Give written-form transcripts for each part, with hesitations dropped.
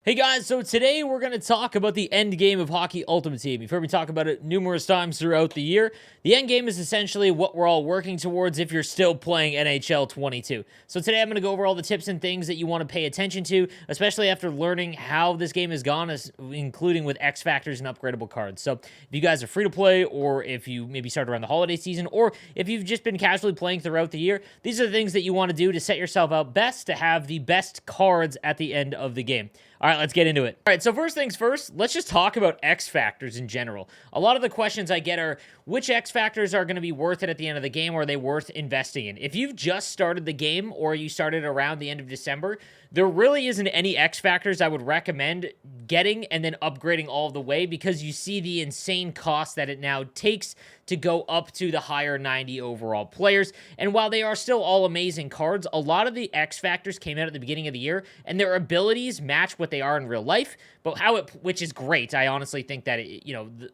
Hey guys, so today we're going to talk about the end game of Hockey Ultimate Team. You've heard me talk about it numerous times throughout the year. The end game is essentially what we're all working towards if you're still playing NHL 22. So today I'm going to go over all the tips and things that you want to pay attention to, especially after learning how this game has gone, including with X Factors and upgradable cards. So if you guys are free to play, or if you maybe started around the holiday season, or if you've just been casually playing throughout the year, these are the things that you want to do to set yourself out best to have the best cards at the end of the game. All right, let's get into it. All right, so first things first, let's just talk about X Factors in general. A lot of the questions I get are, which X Factors are going to be worth it at the end of the game, or are they worth investing in? If you've just started the game, or you started around the end of December, there really isn't any X Factors I would recommend getting and then upgrading all the way, because you see the insane cost that it now takes to go up to the higher 90 overall players. And while they are still all amazing cards, a lot of the X Factors came out at the beginning of the year, and their abilities match what they are in real life, but which is great. I honestly think that,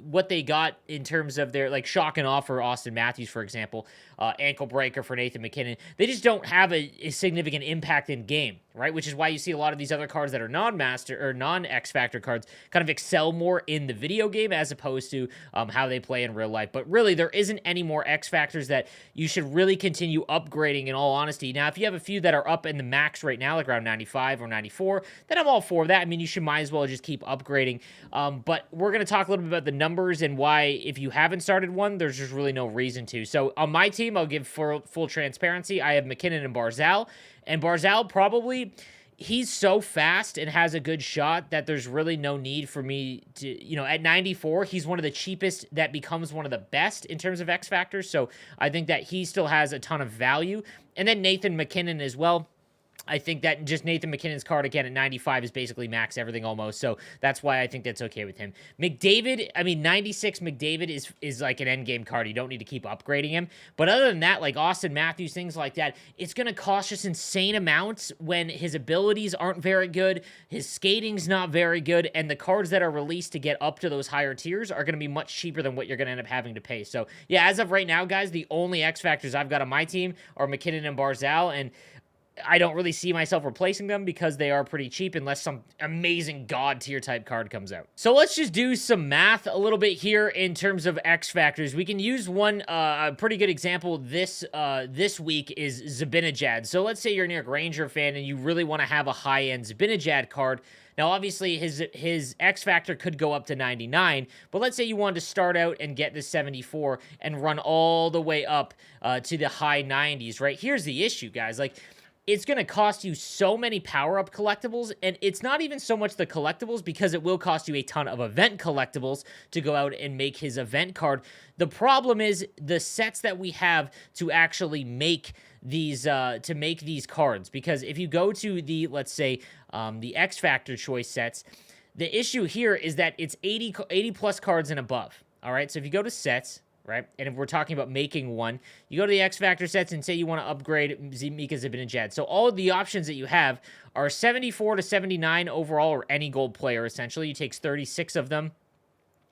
what they got in terms of their, like, shock and awe for Austin Matthews, for example, ankle breaker for Nathan MacKinnon, they just don't have a significant impact in game, right? Which is why you see a lot of these other cards that are non-master or non-X Factor cards kind of excel more in the video game as opposed to how they play in real life. But really, there isn't any more X Factors that you should really continue upgrading, in all honesty. Now, if you have a few that are up in the max right now, like around 95 or 94, then I'm all for that. I mean, you might as well just keep upgrading. But we're going to talk a little bit about the numbers and why, if you haven't started one, there's just really no reason to. So on my team, I'll give full transparency. I have MacKinnon and Barzal. And Barzal probably, he's so fast and has a good shot that there's really no need for me to, at 94, he's one of the cheapest that becomes one of the best in terms of X Factors. So I think that he still has a ton of value. And then Nathan MacKinnon as well. I think that just Nathan MacKinnon's card, again, at 95 is basically max everything almost, so that's why I think that's okay with him. McDavid, I mean, 96 McDavid is like an endgame card. You don't need to keep upgrading him. But other than that, like Austin Matthews, things like that, it's going to cost just insane amounts when his abilities aren't very good, his skating's not very good, and the cards that are released to get up to those higher tiers are going to be much cheaper than what you're going to end up having to pay. So, yeah, as of right now, guys, the only X Factors I've got on my team are MacKinnon and Barzal, and I don't really see myself replacing them because they are pretty cheap unless some amazing god tier type card comes out. So let's just do some math a little bit here in terms of X Factors. We can use one a pretty good example this week is Zibanejad. So let's say you're a New York Ranger fan and you really want to have a high-end Zibanejad card. Now, obviously, his X Factor could go up to 99, but let's say you wanted to start out and get this 74 and run all the way up to the high 90s, right? Here's the issue, guys. Like, it's going to cost you so many power-up collectibles, and it's not even so much the collectibles, because it will cost you a ton of event collectibles to go out and make his event card. The problem is the sets that we have to actually make these cards, because if you go to the, let's say, the X Factor choice sets, the issue here is that it's 80 plus cards and above. All right, so if you go to sets, right? And if we're talking about making one, you go to the X Factor sets and say you want to upgrade Mika Zibanejad. So all of the options that you have are 74 to 79 overall, or any gold player, essentially. It takes 36 of them.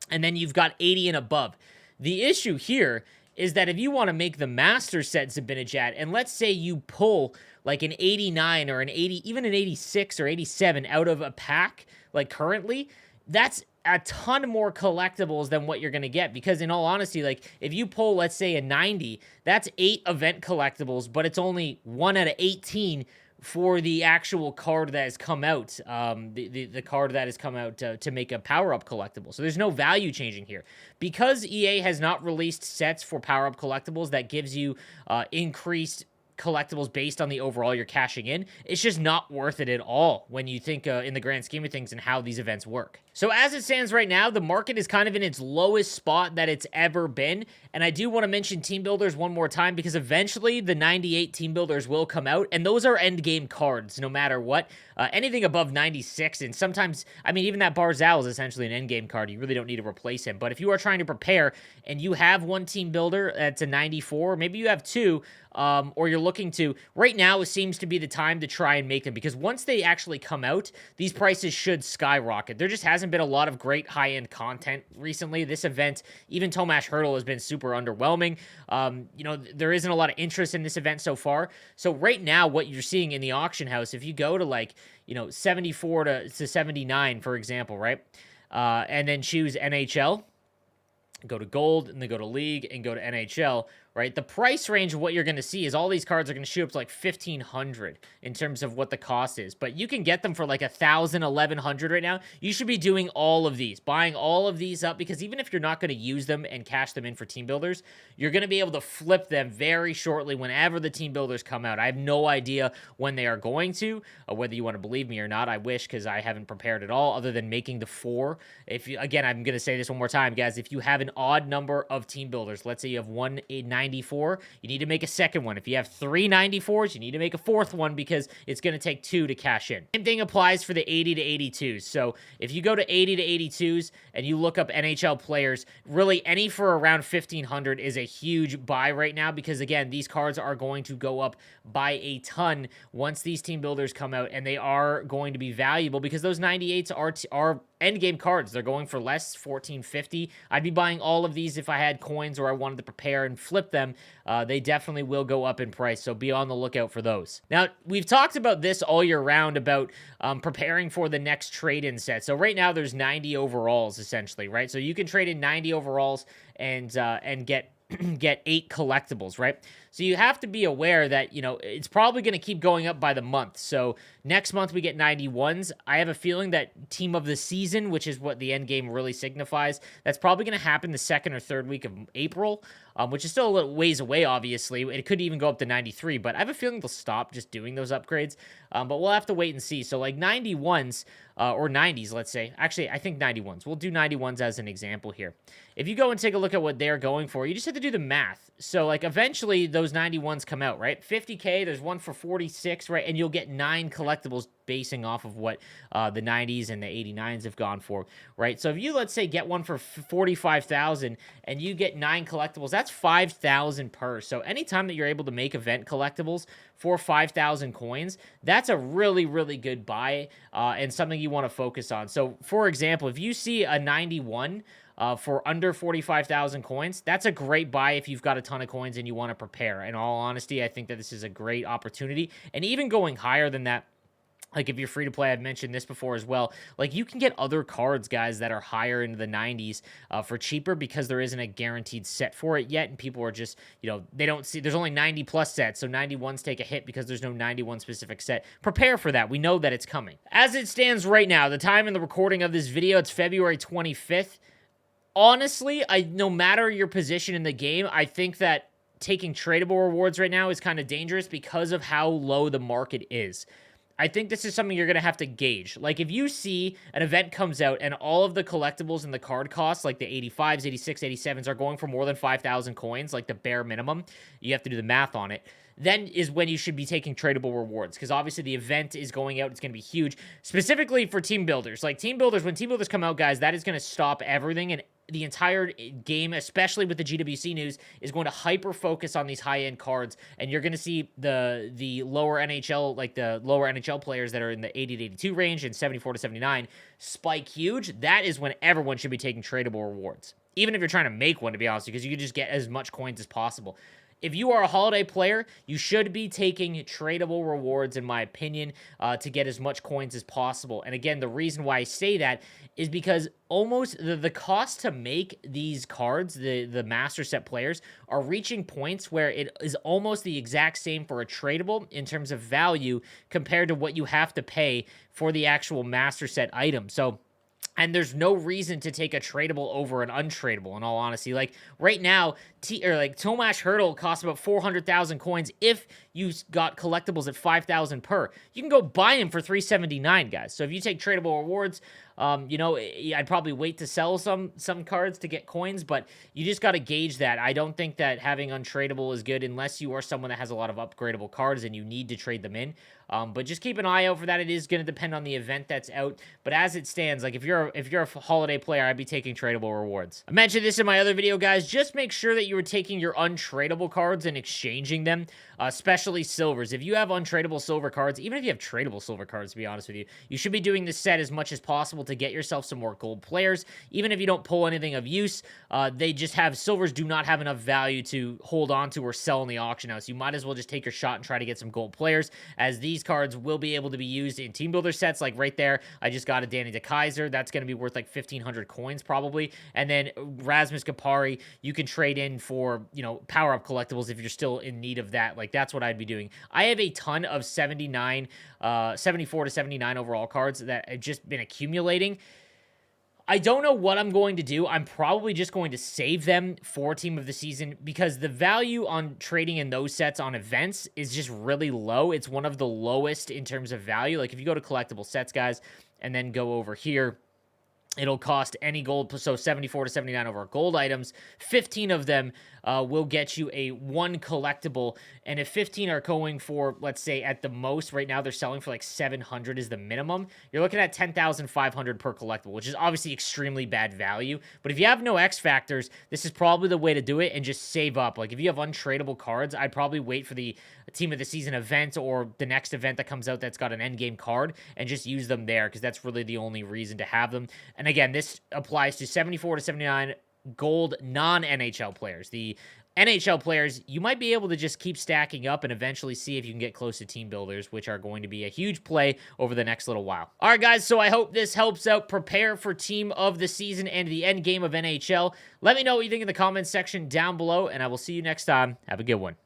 And then you've got 80 and above. The issue here is that if you want to make the master set Zibanejad, and let's say you pull like an 89 or an 80, even an 86 or 87 out of a pack, like currently, that's a ton more collectibles than what you're going to get, because in all honesty, like if you pull, let's say, a 90, that's 8 event collectibles, but it's only 1 out of 18 for the actual card that has come out, the card that has come out to make a power-up collectible. So there's no value changing here. Because EA has not released sets for power-up collectibles that gives you increased collectibles based on the overall you're cashing in, it's just not worth it at all when you think in the grand scheme of things and how these events work. So as it stands right now, the market is kind of in its lowest spot that it's ever been, and I do want to mention team builders one more time, because eventually the 98 team builders will come out, and those are endgame cards no matter what. Anything above 96, and sometimes, I mean, even that Barzal is essentially an endgame card. You really don't need to replace him, but if you are trying to prepare and you have one team builder that's a 94, maybe you have two, or you're looking to, right now it seems to be the time to try and make them, because once they actually come out, these prices should skyrocket. There just hasn't been a lot of great high-end content recently. This event, even Tomash Hurdle, has been super underwhelming. There isn't a lot of interest in this event so far. So right now, what you're seeing in the auction house, if you go to 74 to 79, for example, right? And then choose NHL, go to gold, and then go to league, and go to NHL, right? The price range of what you're going to see is all these cards are going to shoot up to 1,500 in terms of what the cost is. But you can get them for 1,000, 1,100 right now. You should be doing all of these, buying all of these up, because even if you're not going to use them and cash them in for team builders, you're going to be able to flip them very shortly whenever the team builders come out. I have no idea when they are going to, whether you want to believe me or not. I wish, because I haven't prepared at all other than making the 4. Again, I'm going to say this one more time, guys. If you have an odd number of team builders, let's say you have 194, you need to make a second one. If you have 3 94s, you need to make a 4th one, because it's going to take 2 to cash in. Same thing applies for the 80 to 82s. So if you go to 80 to 82s and you look up NHL players, really any for around 1,500 is a huge buy right now, because again, these cards are going to go up by a ton once these team builders come out, and they are going to be valuable because those 98s are endgame cards. They're going for less, 1450. I'd be buying all of these if I had coins or I wanted to prepare and flip them. They definitely will go up in price, so be on the lookout for those. Now, we've talked about this all year round about preparing for the next trade-in set. So right now there's 90 overalls essentially, right? So you can trade in 90 overalls and get 8 collectibles, right? So you have to be aware that, it's probably going to keep going up by the month. So next month we get 91s. I have a feeling that team of the season, which is what the end game really signifies, that's probably going to happen the 2nd or 3rd week of April, which is still a little ways away, obviously. It could even go up to 93, but I have a feeling they'll stop just doing those upgrades. But we'll have to wait and see. So 91s or 90s, let's say. Actually, I think 91s. We'll do 91s as an example here. If you go and take a look at what they're going for, you just have to do the math. So eventually those 91s come out, right? 50K, there's one for 46, right? And you'll get 9 collectibles basing off of what the 90s and the 89s have gone for, right? So if you, let's say, get one for 45,000 and you get 9 collectibles, that's 5,000 per. So anytime that you're able to make event collectibles for 5,000 coins, that's a really, really good buy and something you want to focus on. So for example, if you see a 91 for under 45,000 coins, that's a great buy if you've got a ton of coins and you want to prepare. In all honesty, I think that this is a great opportunity. And even going higher than that, if you're free to play, I've mentioned this before as well, you can get other cards, guys, that are higher into the 90s for cheaper, because there isn't a guaranteed set for it yet, and people are just, they don't see, there's only 90 plus sets, so 91s take a hit because there's no 91 specific set. Prepare for that. We know that it's coming. As it stands right now, the time in the recording of this video, it's February 25th. Honestly, no matter your position in the game, I think that taking tradable rewards right now is kind of dangerous because of how low the market is. I think this is something you're going to have to gauge. If you see an event comes out and all of the collectibles and the card costs, like the 85s, 86, 87s, are going for more than 5,000 coins, the bare minimum, you have to do the math on it, then is when you should be taking tradable rewards, because obviously the event is going out. It's going to be huge, specifically for team builders. When team builders come out, guys, that is going to stop everything, and the entire game, especially with the GWC news, is going to hyper focus on these high-end cards, and you're going to see the lower NHL, the lower NHL players that are in the 80 to 82 range and 74 to 79 spike huge. That is when everyone should be taking tradable rewards, even if you're trying to make one, to be honest, because you can just get as much coins as possible. If you are a holiday player, you should be taking tradable rewards, in my opinion, to get as much coins as possible. And again, the reason why I say that is because almost the cost to make these cards, the master set players, are reaching points where it is almost the exact same for a tradable in terms of value compared to what you have to pay for the actual master set item. And there's no reason to take a tradable over an untradeable, in all honesty. Right now, Tomash Hurdle costs about 400,000 coins if you got collectibles at 5,000 per. You can go buy them for 379, guys. So if you take tradable rewards, you know, I'd probably wait to sell some cards to get coins, but you just got to gauge that. I don't think that having untradeable is good unless you are someone that has a lot of upgradable cards and you need to trade them in. But just keep an eye out for that. It is going to depend on the event that's out. But as it stands, like if you're a holiday player, I'd be taking tradable rewards. I mentioned this in my other video, guys. Just make sure that you are taking your untradeable cards and exchanging them, especially silvers. If you have untradeable silver cards, even if you have tradable silver cards, to be honest with you, you should be doing this set as much as possible to get yourself some more gold players. Even if you don't pull anything of use, they just have silvers do not have enough value to hold on to or sell in the auction house. You might as well just take your shot and try to get some gold players, as these cards will be able to be used in team builder sets. Like right there, I just got a Danny DeKaiser. That's going to be worth like 1,500 coins probably. And then Rasmus Kapari, you can trade in for, you know, power-up collectibles if you're still in need of that. Like that's what I'd be doing. I have a ton of 74 to 79 overall cards that have just been accumulating. I don't know what I'm going to do. I'm probably just going to save them for Team of the Season because the value on trading in those sets on events is just really low. It's one of the lowest in terms of value. Like if you go to collectible sets, guys, and then go over here, it'll cost any gold, so 74 to 79 over gold items. 15 of them will get you a one collectible, and if 15 are going for, let's say, at the most, right now they're selling for like 700 is the minimum, you're looking at 10,500 per collectible, which is obviously extremely bad value. But if you have no X factors, this is probably the way to do it and just save up. Like if you have untradeable cards, I'd probably wait for the Team of the Season event or the next event that comes out that's got an endgame card and just use them there, because that's really the only reason to have them. And again, this applies to 74 to 79 gold non-NHL players. The NHL players, you might be able to just keep stacking up and eventually see if you can get close to team builders, which are going to be a huge play over the next little while. All right, guys, so I hope this helps out. Prepare for Team of the Season and the end game of NHL. Let me know what you think in the comments section down below, and I will see you next time. Have a good one.